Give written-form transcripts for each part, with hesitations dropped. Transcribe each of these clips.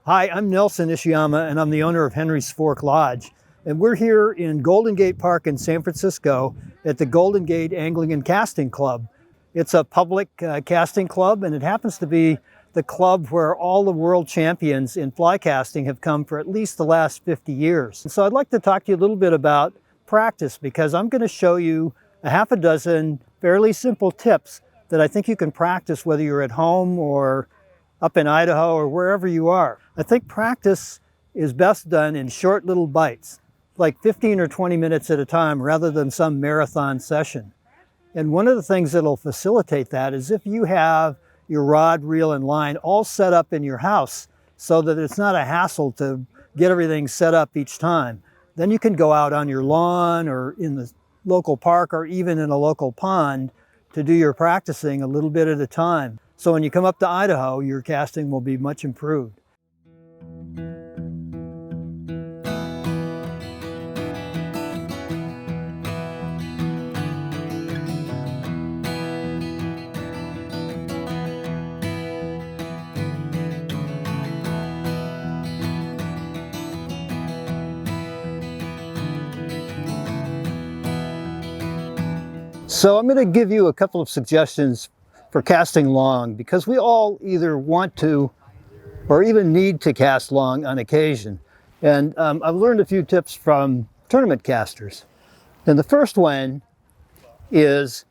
Hi, I'm Nelson Ishiyama, and I'm the owner of Henry's Fork Lodge. And we're here in Golden Gate Park in San Francisco at the Golden Gate Angling and Casting Club. It's a public casting club, and it happens to be the club where all the world champions in fly casting have come for at least the last 50 years. And so I'd like to talk to you a little bit about practice, because I'm going to show you a half a dozen fairly simple tips that I think you can practice whether you're at home or up in Idaho or wherever you are. I think practice is best done in short little bites, like 15 or 20 minutes at a time rather than some marathon session. And one of the things that'll facilitate that is if you have your rod, reel, and line all set up in your house so that it's not a hassle to get everything set up each time. Then you can go out on your lawn or in the local park or even in a local pond to do your practicing a little bit at a time. So when you come up to Idaho, your casting will be much improved. So I'm going to give you a couple of suggestions for casting long, because we all either want to or even need to cast long on occasion. And I've learned a few tips from tournament casters. And the first one is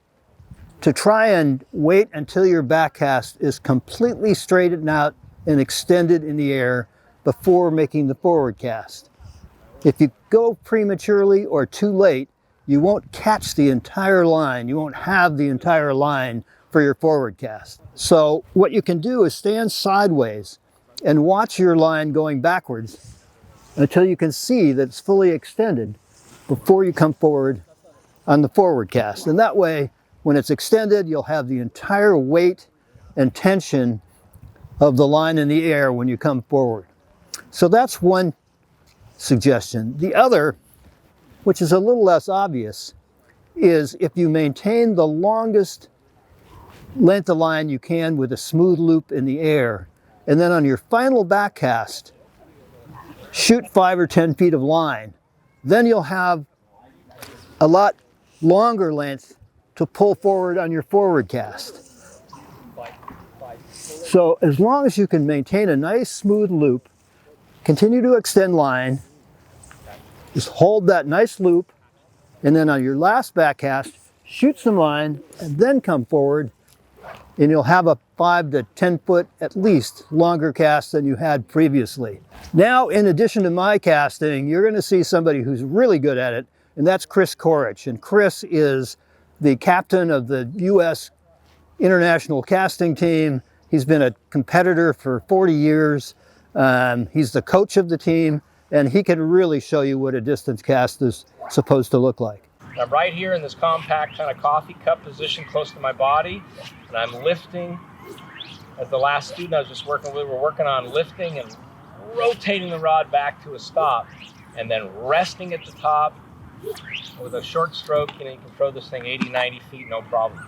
to try and wait until your back cast is completely straightened out and extended in the air before making the forward cast. If you go prematurely or too late, you won't catch the entire line. You won't have the entire line for your forward cast. So what you can do is stand sideways and watch your line going backwards until you can see that it's fully extended before you come forward on the forward cast. And that way, when it's extended, you'll have the entire weight and tension of the line in the air when you come forward. So that's one suggestion. The other, which is a little less obvious, is if you maintain the longest length of line you can with a smooth loop in the air, and then on your final back cast, shoot 5 or 10 feet of line, then you'll have a lot longer length to pull forward on your forward cast. So as long as you can maintain a nice smooth loop, continue to extend line, just hold that nice loop, and then on your last back cast, shoot some line, and then come forward, and you'll have a 5 to 10 foot at least longer cast than you had previously. Now, in addition to my casting, you're going to see somebody who's really good at it, and that's Chris Korich. And Chris is the captain of the U.S. international casting team. He's been a competitor for 40 years. He's the coach of the team, and he can really show you what a distance cast is supposed to look like. I'm right here in this compact kind of coffee cup position close to my body, and I'm lifting. As the last student I was just working with, we're working on lifting and rotating the rod back to a stop, and then resting at the top with a short stroke, and you can throw this thing 80, 90 feet, no problem.